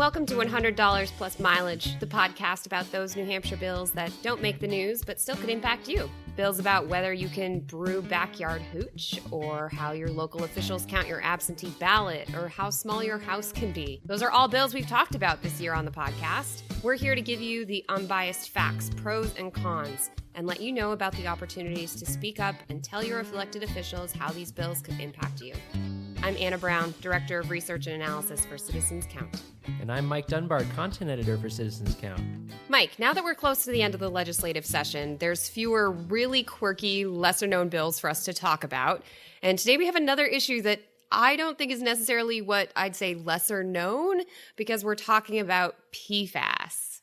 Welcome to $100 Plus Mileage, the podcast about those New Hampshire bills that don't make the news but still could impact you. Bills about whether you can brew backyard hooch, or how your local officials count your absentee ballot, or how small your house can be. Those are all bills we've talked about this year on the podcast. We're here to give you the unbiased facts, pros and cons, and let you know about the opportunities to speak up and tell your elected officials how these bills could impact you. I'm Anna Brown, Director of Research and Analysis for Citizens Count. And I'm Mike Dunbar, Content Editor for Citizens Count. Mike, now that we're close to the end of the legislative session, there's fewer really quirky, lesser-known bills for us to talk about. And today we have another issue that I don't think is necessarily what I'd say lesser known, because we're talking about PFAS.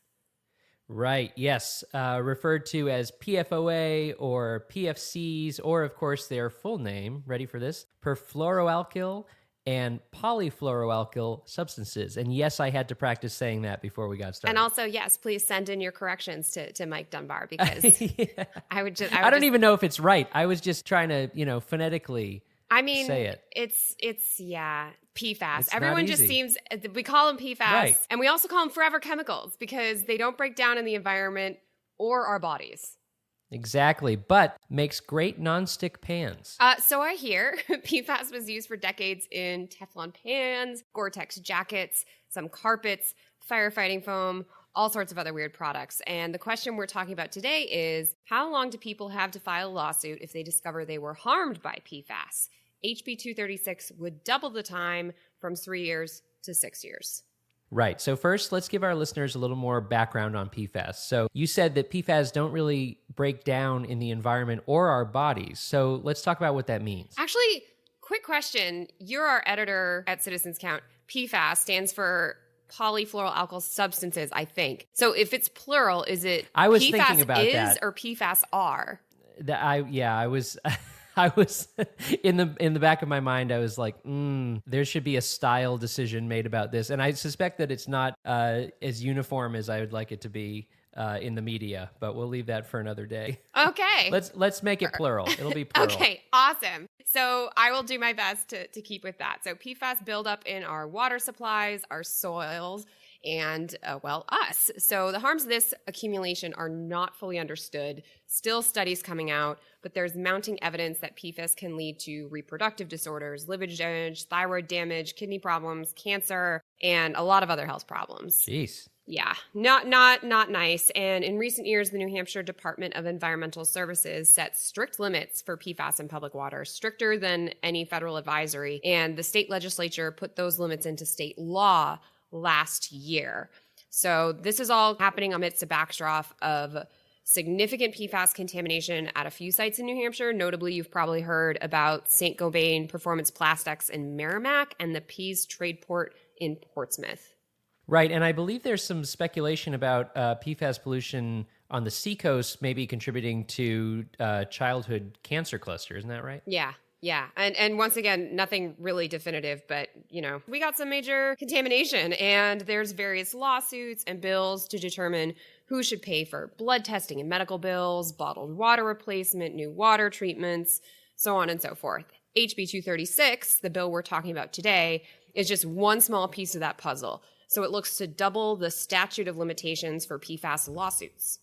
Right, yes. Referred to as PFOA or PFCs, or of course their full name, ready for this, perfluoroalkyl and polyfluoroalkyl substances. And yes, I had to practice saying that before we got started. And also, yes, please send in your corrections to Mike Dunbar, because yeah. I don't even know if it's right. I was just trying to, phonetically say it. It's PFAS. It's Everyone not just easy. seems, we call them PFAS, Right. And we also call them forever chemicals because they don't break down in the environment or our bodies. Exactly, but makes great nonstick pans. So I hear PFAS was used for decades in Teflon pans, Gore-Tex jackets, some carpets, firefighting foam, all sorts of other weird products. And the question we're talking about today is, how long do people have to file a lawsuit if they discover they were harmed by PFAS? HB 236 would double the time from 3 years to 6 years. Right. So first, let's give our listeners a little more background on PFAS. So you said that PFAS don't really break down in the environment or our bodies. So let's talk about what that means. Actually, quick question. You're our editor at Citizens Count. PFAS stands for polyfluoroalkyl substances, I think. So if it's plural, is it I was PFAS thinking about is that. Or PFAS are? I was I was in the back of my mind, I was like, there should be a style decision made about this. And I suspect that it's not as uniform as I would like it to be in the media, but we'll leave that for another day. Okay. Let's make it plural. It'll be plural. Okay, awesome. So I will do my best to keep with that. So PFAS build up in our water supplies, our soils, and, us. So the harms of this accumulation are not fully understood. Still studies coming out, but there's mounting evidence that PFAS can lead to reproductive disorders, liver damage, thyroid damage, kidney problems, cancer, and a lot of other health problems. Jeez. Yeah, not nice. And in recent years, the New Hampshire Department of Environmental Services set strict limits for PFAS in public water, stricter than any federal advisory. And the state legislature put those limits into state law last year. So this is all happening amidst a backdrop of significant PFAS contamination at a few sites in New Hampshire. Notably, you've probably heard about St. Gobain Performance Plastics in Merrimack and the Pease Trade Port in Portsmouth. Right, and I believe there's some speculation about PFAS pollution on the seacoast maybe contributing to childhood cancer cluster. Isn't that right? Yeah. And once again, nothing really definitive, but, we got some major contamination, and there's various lawsuits and bills to determine who should pay for blood testing and medical bills, bottled water replacement, new water treatments, so on and so forth. HB 236, the bill we're talking about today, is just one small piece of that puzzle. So it looks to double the statute of limitations for PFAS lawsuits.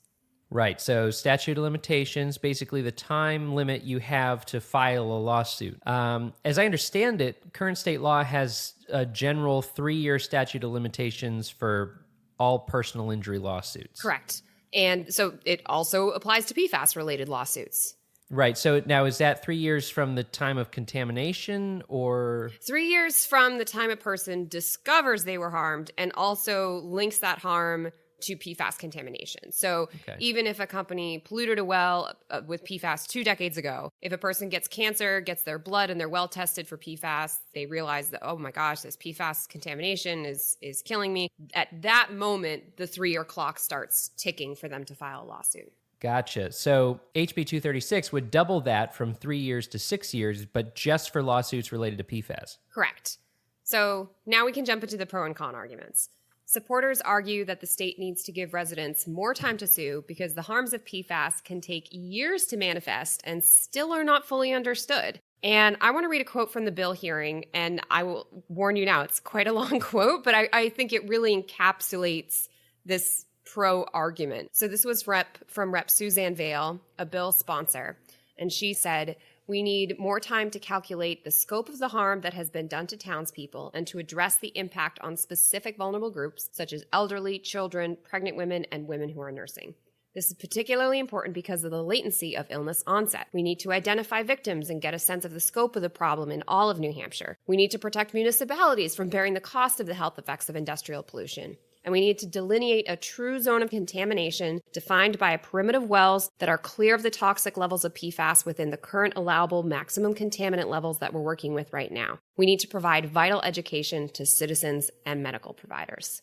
Right. So statute of limitations, basically the time limit you have to file a lawsuit. As I understand it, current state law has a general 3-year statute of limitations for all personal injury lawsuits. Correct. And so it also applies to PFAS-related lawsuits. Right. So now is that 3 years from the time of contamination or? 3 years from the time a person discovers they were harmed and also links that harm to PFAS contamination. So even if a company polluted a well with PFAS 2 decades ago, if a person gets cancer, gets their blood and their well tested for PFAS, they realize that, oh my gosh, this PFAS contamination is killing me. At that moment, the 3-year clock starts ticking for them to file a lawsuit. Gotcha. So HB 236 would double that from 3 years to 6 years, but just for lawsuits related to PFAS. Correct. So now we can jump into the pro and con arguments. Supporters argue that the state needs to give residents more time to sue because the harms of PFAS can take years to manifest and still are not fully understood. And I want to read a quote from the bill hearing, and I will warn you now, it's quite a long quote, but I think it really encapsulates this pro-argument. So this was from Rep. Suzanne Vale, a bill sponsor, and she said, "We need more time to calculate the scope of the harm that has been done to townspeople and to address the impact on specific vulnerable groups, such as elderly, children, pregnant women, and women who are nursing. This is particularly important because of the latency of illness onset. We need to identify victims and get a sense of the scope of the problem in all of New Hampshire. We need to protect municipalities from bearing the cost of the health effects of industrial pollution. And we need to delineate a true zone of contamination defined by a perimeter of wells that are clear of the toxic levels of PFAS within the current allowable maximum contaminant levels that we're working with right now. We need to provide vital education to citizens and medical providers."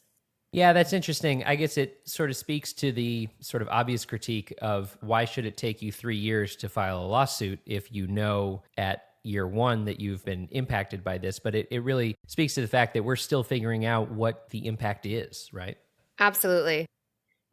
Yeah, that's interesting. I guess it sort of speaks to the sort of obvious critique of why should it take you 3 years to file a lawsuit if you know at year one that you've been impacted by this. But it really speaks to the fact that we're still figuring out what the impact is, right? Absolutely.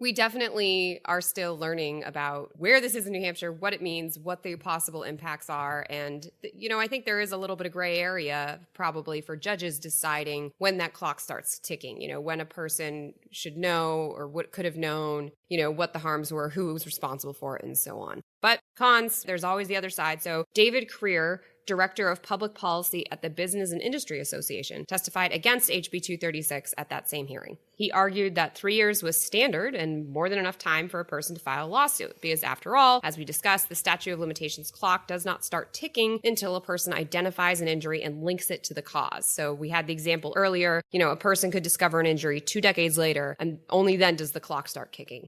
We definitely are still learning about where this is in New Hampshire, what it means, what the possible impacts are. And, I think there is a little bit of gray area probably for judges deciding when that clock starts ticking, when a person should know or what could have known, what the harms were, who was responsible for it, and so on. But cons, there's always the other side. So David Creer, Director of Public Policy at the Business and Industry Association, testified against HB 236 at that same hearing. He argued that 3 years was standard and more than enough time for a person to file a lawsuit because, after all, as we discussed, the statute of limitations clock does not start ticking until a person identifies an injury and links it to the cause. So we had the example earlier, a person could discover an injury 2 decades later, and only then does the clock start kicking.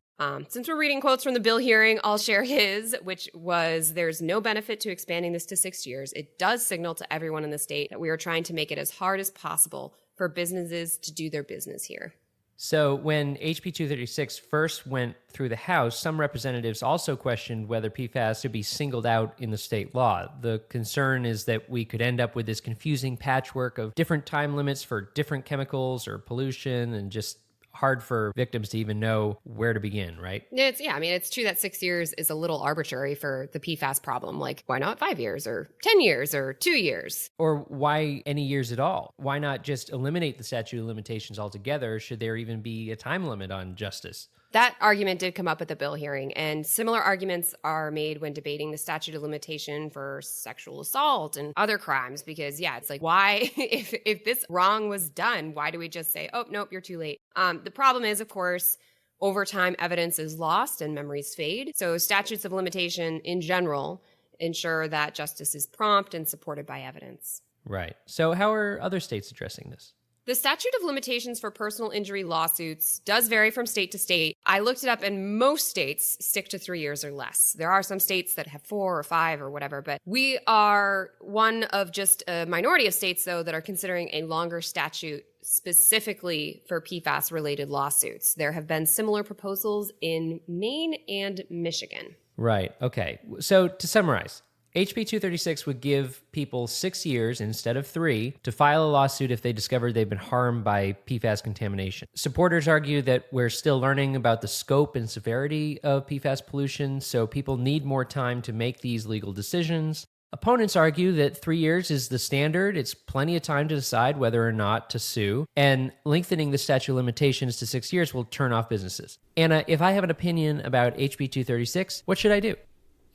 Since we're reading quotes from the bill hearing, I'll share his, which was, "There's no benefit to expanding this to 6 years. It does signal to everyone in the state that we are trying to make it as hard as possible for businesses to do their business here." So when HB 236 first went through the House, some representatives also questioned whether PFAS should be singled out in the state law. The concern is that we could end up with this confusing patchwork of different time limits for different chemicals or pollution, and just hard for victims to even know where to begin, right? It's true that 6 years is a little arbitrary for the PFAS problem. Like, why not 5 years or 10 years or 2 years? Or why any years at all? Why not just eliminate the statute of limitations altogether? Should there even be a time limit on justice? That argument did come up at the bill hearing, and similar arguments are made when debating the statute of limitation for sexual assault and other crimes, because, it's like, why, if this wrong was done, why do we just say, oh, nope, you're too late? The problem is, of course, over time, evidence is lost and memories fade. So statutes of limitation in general ensure that justice is prompt and supported by evidence. Right. So how are other states addressing this? The statute of limitations for personal injury lawsuits does vary from state to state. I looked it up, and most states stick to 3 years or less. There are some states that have 4 or 5 or whatever, but we are one of just a minority of states, though, that are considering a longer statute specifically for PFAS-related lawsuits. There have been similar proposals in Maine and Michigan. Right. Okay. So to summarize, HB 236 would give people 6 years instead of 3 to file a lawsuit if they discover they've been harmed by PFAS contamination. Supporters argue that we're still learning about the scope and severity of PFAS pollution, so people need more time to make these legal decisions. Opponents argue that 3 years is the standard. It's plenty of time to decide whether or not to sue, and lengthening the statute of limitations to 6 years will turn off businesses. Anna, if I have an opinion about HB 236, what should I do?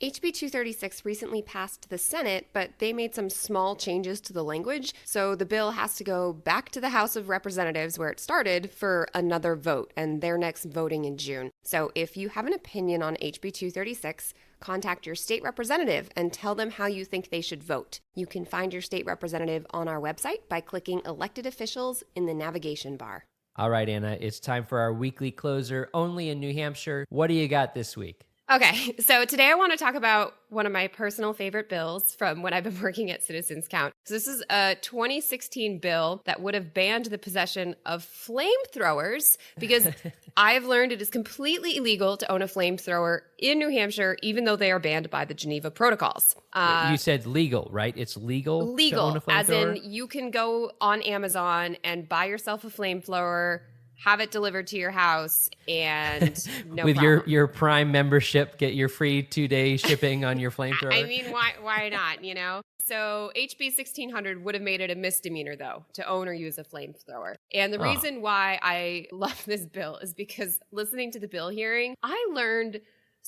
HB 236 recently passed the Senate, but they made some small changes to the language, so the bill has to go back to the House of Representatives where it started for another vote, and they're next voting in June. So if you have an opinion on HB 236, contact your state representative and tell them how you think they should vote. You can find your state representative on our website by clicking Elected Officials in the navigation bar. All right, Anna, it's time for our weekly closer, only in New Hampshire. What do you got this week? Okay, so today I want to talk about one of my personal favorite bills from when I've been working at Citizens Count. So this is a 2016 bill that would have banned the possession of flamethrowers because I've learned it is completely illegal to own a flamethrower in New Hampshire, even though they are banned by the Geneva Protocols. You said legal, right? It's legal to own a flamethrower? As in you can go on Amazon and buy yourself a flamethrower, have it delivered to your house, and no with problem. your Prime membership, get your free 2-day shipping on your flamethrower. I mean, why not, you know? So HB 1600 would have made it a misdemeanor, though, to own or use a flamethrower. And the reason why I love this bill is because listening to the bill hearing, I learned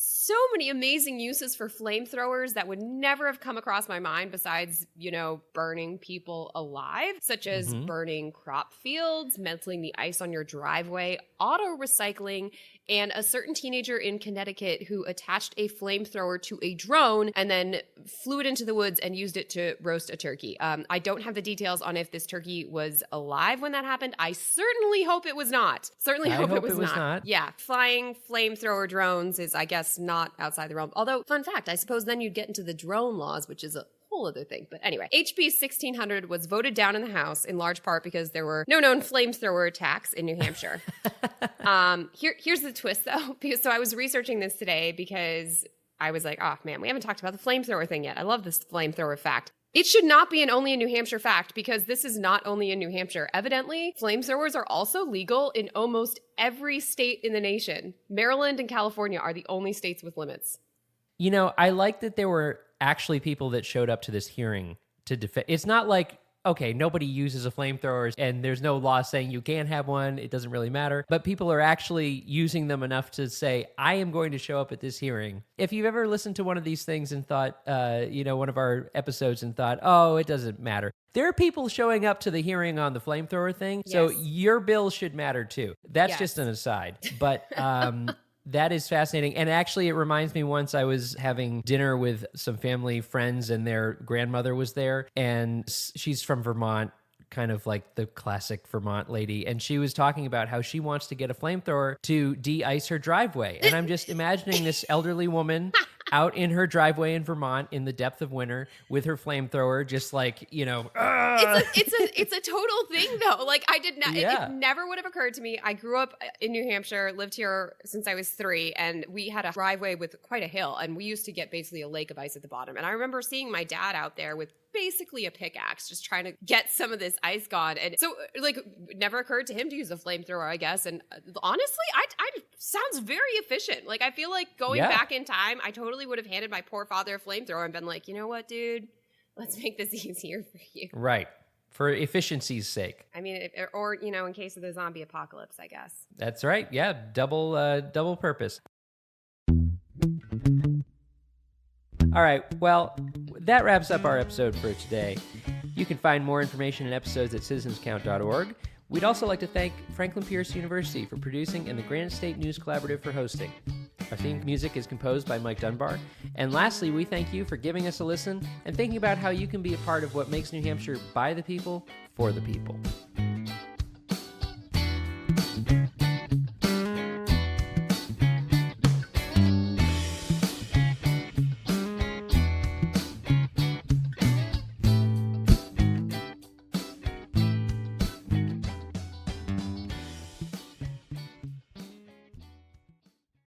so many amazing uses for flamethrowers that would never have come across my mind besides, you know, burning people alive, such as burning crop fields, melting the ice on your driveway, auto recycling, and a certain teenager in Connecticut who attached a flamethrower to a drone and then flew it into the woods and used it to roast a turkey. I don't have the details on if this turkey was alive when that happened. I certainly hope it was not. Certainly hope it was not. Yeah. Flying flamethrower drones is, I guess, not outside the realm. Although, fun fact, I suppose then you'd get into the drone laws, which is a whole other thing. But anyway, HB 1600 was voted down in the House in large part because there were no known flamethrower attacks in New Hampshire. Here's the twist, though. So I was researching this today because I was like, oh, man, we haven't talked about the flamethrower thing yet. I love this flamethrower fact. It should not be only a New Hampshire fact because this is not only in New Hampshire. Evidently, flamethrowers are also legal in almost every state in the nation. Maryland and California are the only states with limits. You know, I like that there were actually people that showed up to this hearing to defend. It's not like, okay, nobody uses a flamethrower and there's no law saying you can't have one. It doesn't really matter. But people are actually using them enough to say, I am going to show up at this hearing. If you've ever listened to one of these things and thought, one of our episodes and thought, oh, it doesn't matter. There are people showing up to the hearing on the flamethrower thing. Yes. So your bill should matter too. That's just an aside. But that is fascinating. And actually, it reminds me once I was having dinner with some family friends and their grandmother was there. And she's from Vermont, kind of like the classic Vermont lady. And she was talking about how she wants to get a flamethrower to de-ice her driveway. And I'm just imagining this elderly woman out in her driveway in Vermont in the depth of winter with her flamethrower, just like, you know, it's a total thing though. Like I did not, it never would have occurred to me. I grew up in New Hampshire, lived here since I was 3, and we had a driveway with quite a hill, and we used to get basically a lake of ice at the bottom. And I remember seeing my dad out there with basically a pickaxe, just trying to get some of this ice gone. And so, like, it never occurred to him to use a flamethrower, I guess. And honestly, I sounds very efficient. Like, I feel like going back in time, I totally would have handed my poor father a flamethrower and been like, you know what, dude? Let's make this easier for you. Right. For efficiency's sake. I mean, or, you know, in case of the zombie apocalypse, I guess. That's right. Yeah. Double purpose. All right. Well, that wraps up our episode for today. You can find more information and episodes at citizenscount.org. We'd also like to thank Franklin Pierce University for producing and the Granite State News Collaborative for hosting. Our theme music is composed by Mike Dunbar. And lastly, we thank you for giving us a listen and thinking about how you can be a part of what makes New Hampshire by the people, for the people.